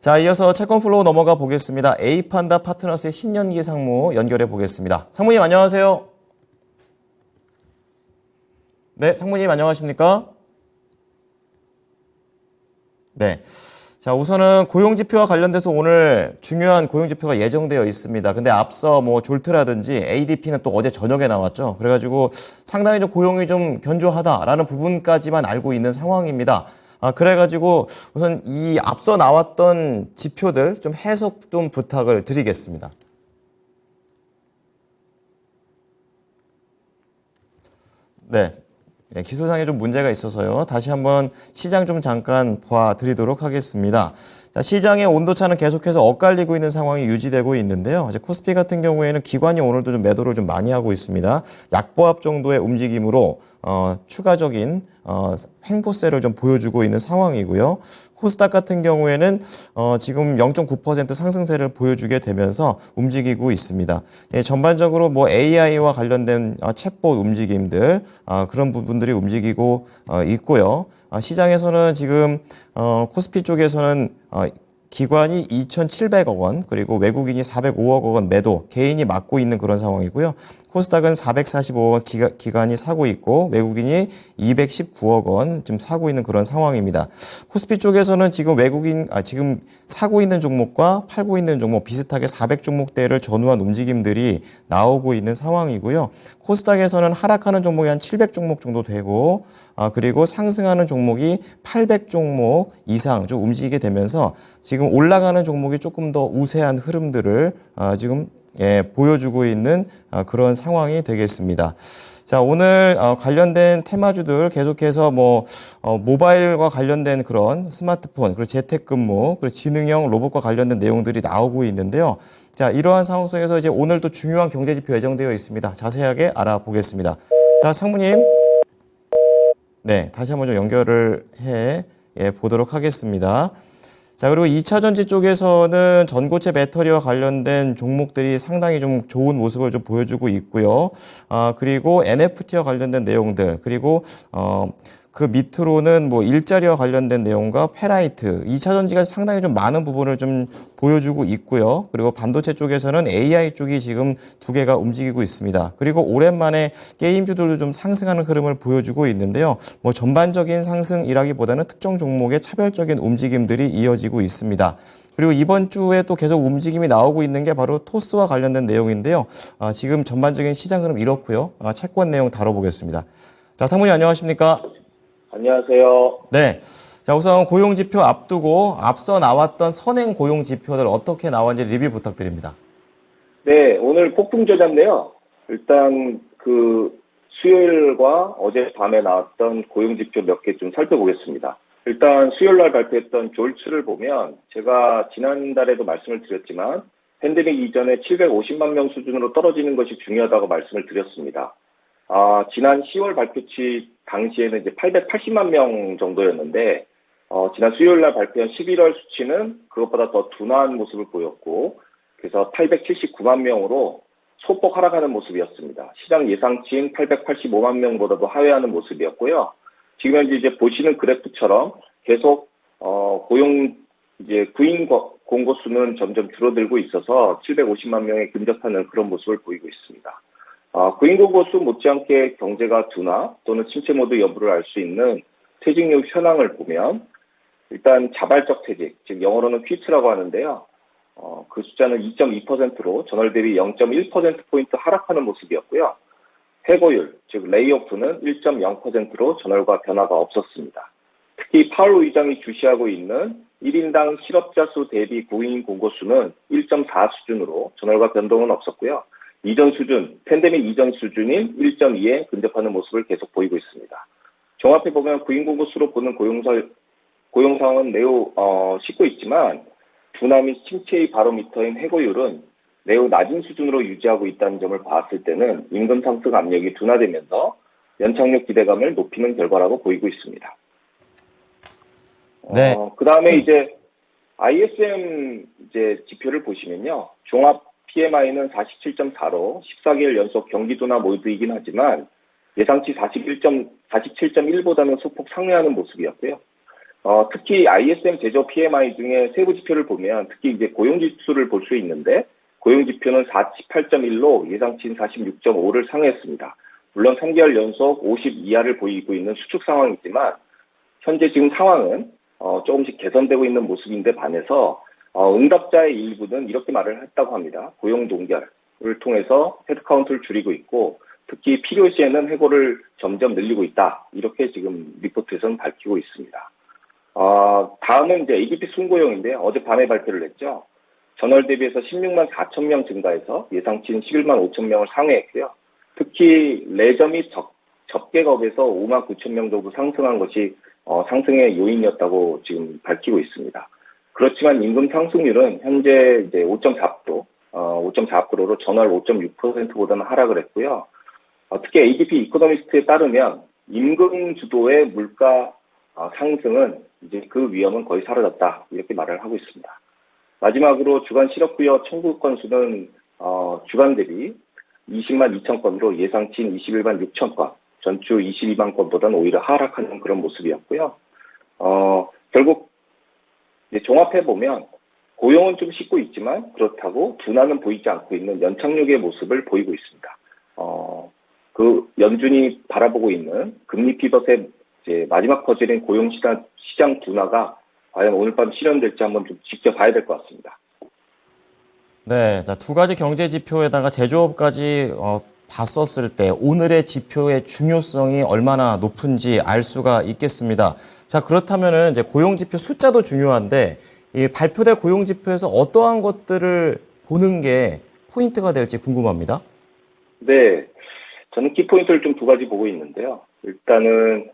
자, 이어서 채권 플로우 넘어가 보겠습니다. A판다 파트너스의 신년기 상무 연결해 보겠습니다. 상무님 안녕하세요. 네, 상무님 안녕하십니까? 네. 자, 우선은 고용지표와 관련돼서 오늘 중요한 고용지표가 예정되어 있습니다. 근데 앞서 뭐 졸트라든지 ADP는 또 어제 저녁에 나왔죠. 그래가지고 상당히 좀 고용이 좀 견조하다라는 부분까지만 알고 있는 상황입니다. 그래가지고 우선 이 앞서 나왔던 지표들 좀 해석 좀 부탁을 드리겠습니다. 네. 네, 기술상에 좀 문제가 있어서요. 다시 한번 시장 좀 잠깐 봐드리도록 하겠습니다. 자, 시장의 온도차는 계속해서 엇갈리고 있는 상황이 유지되고 있는데요. 이제 코스피 같은 경우에는 기관이 오늘도 좀 매도를 좀 많이 하고 있습니다. 약보합 정도의 움직임으로 추가적인 횡보세를 좀 보여주고 있는 상황이고요. 코스닥 같은 경우에는 지금 0.9% 상승세를 보여주게 되면서 움직이고 있습니다. 예, 전반적으로 뭐 AI와 관련된 챗봇 움직임들 그런 부분들이 움직이고 있고요. 시장에서는 지금 코스피 쪽에서는 기관이 2,700억 원, 그리고 외국인이 405억 원 매도, 개인이 막고 있는 그런 상황이고요. 코스닥은 445억 원 기관이 사고 있고, 외국인이 219억 원 지금 사고 있는 그런 상황입니다. 코스피 쪽에서는 지금 지금 사고 있는 종목과 팔고 있는 종목 비슷하게 400종목대를 전후한 움직임들이 나오고 있는 상황이고요. 코스닥에서는 하락하는 종목이 한 700종목 정도 되고, 그리고 상승하는 종목이 800종목 이상 좀 움직이게 되면서 지금 올라가는 종목이 조금 더 우세한 흐름들을 지금 보여주고 있는 그런 상황이 되겠습니다. 자, 오늘 관련된 테마주들 계속해서 모바일과 관련된 그런 스마트폰, 그리고 재택근무, 그리고 지능형 로봇과 관련된 내용들이 나오고 있는데요. 자, 이러한 상황 속에서 이제 오늘 또 중요한 경제지표 예정되어 있습니다. 자세하게 알아보겠습니다. 자, 상무님. 네, 다시 한번 좀 연결을 보도록 하겠습니다. 자, 그리고 2차 전지 쪽에서는 전고체 배터리와 관련된 종목들이 상당히 좀 좋은 모습을 좀 보여주고 있고요. 그리고 NFT와 관련된 내용들, 그리고 그 밑으로는 뭐 일자리와 관련된 내용과 페라이트, 2차 전지가 상당히 좀 많은 부분을 좀 보여주고 있고요. 그리고 반도체 쪽에서는 AI 쪽이 지금 두 개가 움직이고 있습니다. 그리고 오랜만에 게임주들도 좀 상승하는 흐름을 보여주고 있는데요. 뭐 전반적인 상승이라기보다는 특정 종목의 차별적인 움직임들이 이어지고 있습니다. 그리고 이번 주에 또 계속 움직임이 나오고 있는 게 바로 토스와 관련된 내용인데요. 지금 전반적인 시장 흐름 이렇고요. 채권 내용 다뤄보겠습니다. 자, 상무님 안녕하십니까? 안녕하세요. 네. 자, 우선 고용지표 앞두고 앞서 나왔던 선행 고용지표들 어떻게 나왔는지 리뷰 부탁드립니다. 네, 오늘 폭풍 저자인데요. 일단 수요일과 어젯밤에 나왔던 고용지표 몇 개 좀 살펴보겠습니다. 일단 수요일날 발표했던 졸츠를 보면 제가 지난달에도 말씀을 드렸지만 팬데믹 이전에 750만 명 수준으로 떨어지는 것이 중요하다고 말씀을 드렸습니다. 지난 10월 발표치 당시에는 이제 880만 명 정도였는데, 지난 수요일날 발표한 11월 수치는 그것보다 더 둔화한 모습을 보였고, 그래서 879만 명으로 소폭 하락하는 모습이었습니다. 시장 예상치인 885만 명보다도 하회하는 모습이었고요. 지금 현재 이제 보시는 그래프처럼 계속, 구인 공고 수는 점점 줄어들고 있어서 750만 명에 근접하는 그런 모습을 보이고 있습니다. 구인공고수 못지않게 경제가 둔화 또는 침체 모드 여부를 알 수 있는 퇴직률 현황을 보면 일단 자발적 퇴직, 즉 영어로는 퀴트라고 하는데요. 그 숫자는 2.2%로 전월 대비 0.1%포인트 하락하는 모습이었고요. 해고율, 즉 레이오프는 1.0%로 전월과 변화가 없었습니다. 특히 파월 의장이 주시하고 있는 1인당 실업자 수 대비 구인 공고수는 1.4 수준으로 전월과 변동은 없었고요. 이전 수준, 팬데믹 이전 수준인 1.2에 근접하는 모습을 계속 보이고 있습니다. 종합해보면 구인 공고수로 보는 고용 상황은 매우 쉽고 있지만 둔화 및 침체의 바로미터인 해고율은 매우 낮은 수준으로 유지하고 있다는 점을 봤을 때는 임금 상승 압력이 둔화되면서 연착륙 기대감을 높이는 결과라고 보이고 있습니다. 네. 그 다음에 이제 ISM 지표를 보시면요. 종합 PMI는 47.4로 14개월 연속 경기 둔화 모드이긴 하지만 예상치 47.1보다는 소폭 상회하는 모습이었고요. 특히 ISM 제조 PMI 중에 세부 지표를 보면 특히 이제 고용 지수를 볼 수 있는데 고용 지표는 48.1로 예상치인 46.5를 상회했습니다. 물론 3개월 연속 50 이하를 보이고 있는 수축 상황이지만 현재 지금 상황은 조금씩 개선되고 있는 모습인데 반해서 응답자의 일부는 이렇게 말을 했다고 합니다. 고용 동결을 통해서 헤드카운트를 줄이고 있고 특히 필요시에는 해고를 점점 늘리고 있다. 이렇게 지금 리포트에서는 밝히고 있습니다. 다음은 이제 ADP 순고용인데 어젯밤에 발표를 했죠. 전월 대비해서 16만 4천 명 증가해서 예상치인 11만 5천 명을 상회했고요. 특히 레저 및 접객업에서 5만 9천 명 정도 상승한 것이 상승의 요인이었다고 지금 밝히고 있습니다. 그렇지만 임금 상승률은 현재 이제 5.4%로 전월 5.6%보다는 하락을 했고요. 특히 ADP 이코노미스트에 따르면 임금 주도의 물가 상승은 이제 그 위험은 거의 사라졌다 이렇게 말을 하고 있습니다. 마지막으로 주간 실업부여 청구 건수는 주간 대비 20만 2천 건으로 예상치인 21만 6천 건, 전주 22만 건보다는 오히려 하락하는 그런 모습이었고요. 결국 이제 종합해 보면 고용은 좀 씻고 있지만 그렇다고 둔화는 보이지 않고 있는 연착륙의 모습을 보이고 있습니다. 그 연준이 바라보고 있는 금리 피벗의 이제 마지막 퍼즐인 고용 시장 둔화가 과연 오늘 밤 실현될지 한번 좀 지켜봐야 될 것 같습니다. 네, 자, 두 가지 경제 지표에다가 제조업까지 봤었을 때 오늘의 지표의 중요성이 얼마나 높은지 알 수가 있겠습니다. 자, 그렇다면은 이제 고용 지표 숫자도 중요한데 이 발표될 고용 지표에서 어떠한 것들을 보는 게 포인트가 될지 궁금합니다. 네, 저는 키포인트를 좀 두 가지 보고 있는데요. 일단은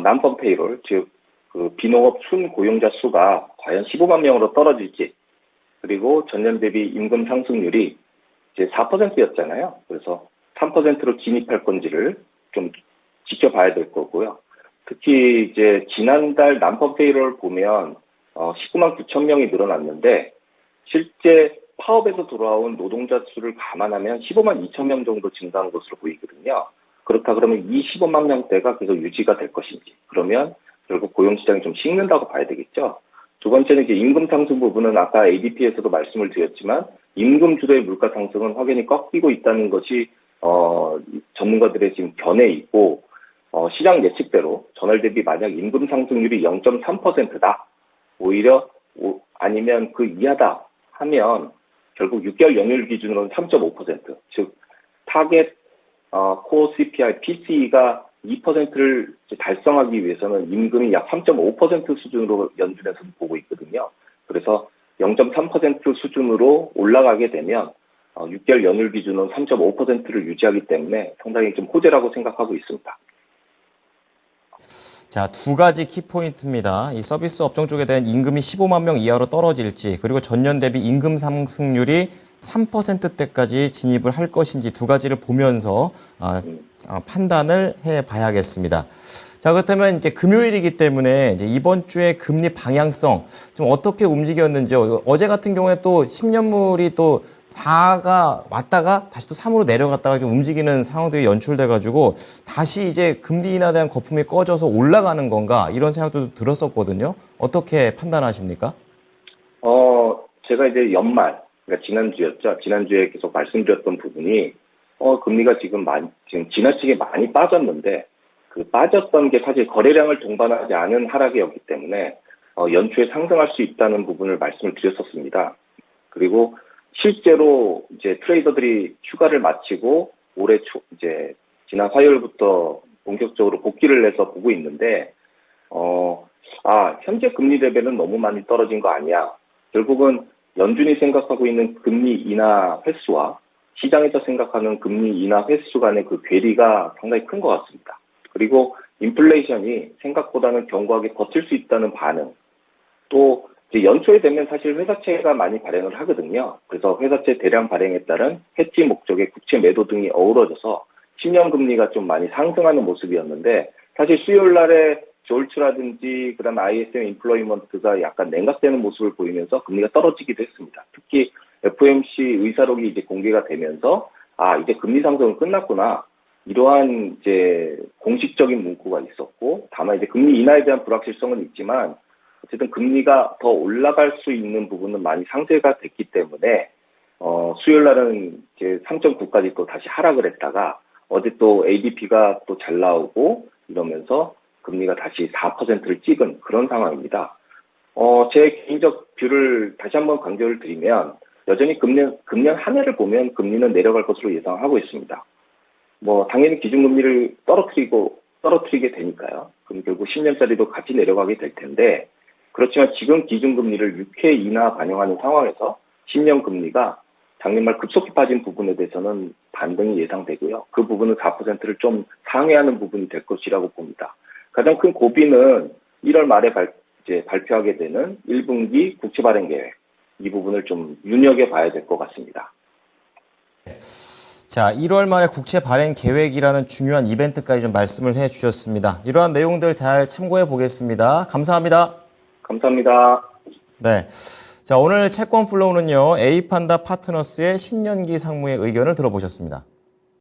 난펌 페이롤, 즉 그 비농업 순 고용자 수가 과연 15만 명으로 떨어질지, 그리고 전년 대비 임금 상승률이 이제 4%였잖아요. 그래서 3%로 진입할 건지를 좀 지켜봐야 될 거고요. 특히 이제 지난달 난펌 페이롤 보면 19만 9천 명이 늘어났는데 실제 파업에서 돌아온 노동자 수를 감안하면 15만 2천 명 정도 증가한 것으로 보이거든요. 그렇다 그러면 이 15만 명대가 계속 유지가 될 것인지, 그러면 결국 고용시장이 좀 식는다고 봐야 되겠죠. 두 번째는 이제 임금 상승 부분은 아까 ADP에서도 말씀을 드렸지만 임금 주도의 물가 상승은 확연히 꺾이고 있다는 것이 전문가들의 지금 견해에 있고 시장 예측대로 전월 대비 만약 임금 상승률이 0.3%다. 오히려 아니면 그 이하다 하면 결국 6개월 연율 기준으로는 3.5%, 즉 타겟 코어 CPI, PCE가 2%를 달성하기 위해서는 임금이 약 3.5% 수준으로 연준에서 보고 있거든요. 그래서 0.3% 수준으로 올라가게 되면 6개월 연율 기준은 3.5%를 유지하기 때문에 상당히 좀 호재라고 생각하고 있습니다. 자, 두 가지 키포인트입니다. 이 서비스 업종 쪽에 대한 임금이 15만 명 이하로 떨어질지, 그리고 전년 대비 임금 상승률이 3%대까지 진입을 할 것인지 두 가지를 보면서 판단을 해봐야겠습니다. 자, 그렇다면 이제 금요일이기 때문에 이제 이번 주에 금리 방향성 좀 어떻게 움직였는지, 어제 같은 경우에 또 10년물이 또 4가 왔다가 다시 또 3으로 내려갔다가 좀 움직이는 상황들이 연출돼가지고 다시 이제 금리 인하에 대한 거품이 꺼져서 올라가는 건가 이런 생각도 들었었거든요. 어떻게 판단하십니까? 제가 이제 연말, 그러니까 지난주였죠. 지난주에 계속 말씀드렸던 부분이 금리가 지금 지나치게 많이 빠졌는데 그 빠졌던 게 사실 거래량을 동반하지 않은 하락이었기 때문에 연초에 상승할 수 있다는 부분을 말씀을 드렸었습니다. 그리고 실제로 이제 트레이더들이 휴가를 마치고 올해 이제 지난 화요일부터 본격적으로 복귀를 해서 보고 있는데 현재 금리 레벨은 너무 많이 떨어진 거 아니야. 결국은 연준이 생각하고 있는 금리 인하 횟수와 시장에서 생각하는 금리 인하 횟수 간의 그 괴리가 상당히 큰 것 같습니다. 그리고 인플레이션이 생각보다는 견고하게 버틸 수 있다는 반응, 또 이제 연초에 되면 사실 회사채가 많이 발행을 하거든요. 그래서 회사채 대량 발행에 따른 해지 목적의 국채 매도 등이 어우러져서 10년 금리가 좀 많이 상승하는 모습이었는데 사실 수요일 날에 졸츠라든지 그다음에 ISM 인플로이먼트가 약간 냉각되는 모습을 보이면서 금리가 떨어지기도 했습니다. 특히 FOMC 의사록이 이제 공개가 되면서 이제 금리 상승은 끝났구나. 이러한 이제 공식적인 문구가 있었고, 다만 이제 금리 인하에 대한 불확실성은 있지만 어쨌든 금리가 더 올라갈 수 있는 부분은 많이 상쇄가 됐기 때문에 수요일 날은 이제 3.9까지 또 다시 하락을 했다가 어제 또 ADP가 또 잘 나오고 이러면서 금리가 다시 4%를 찍은 그런 상황입니다. 제 개인적 뷰를 다시 한번 강조를 드리면 여전히 금년 한 해를 보면 금리는 내려갈 것으로 예상하고 있습니다. 당연히 기준금리를 떨어뜨리게 되니까요. 그럼 결국 10년짜리도 같이 내려가게 될 텐데, 그렇지만 지금 기준금리를 6회 인하 반영하는 상황에서 10년 금리가 작년 말 급속히 빠진 부분에 대해서는 반등이 예상되고요. 그 부분은 4%를 좀 상회하는 부분이 될 것이라고 봅니다. 가장 큰 고비는 1월 말에 발표하게 되는 1분기 국채 발행 계획, 이 부분을 좀 눈여겨봐야 될 것 같습니다. 자, 1월 말에 국채 발행 계획이라는 중요한 이벤트까지 좀 말씀을 해 주셨습니다. 이러한 내용들 잘 참고해 보겠습니다. 감사합니다. 감사합니다. 네. 자, 오늘 채권 플로우는요, 에이판다 파트너스의 신년기 상무의 의견을 들어보셨습니다.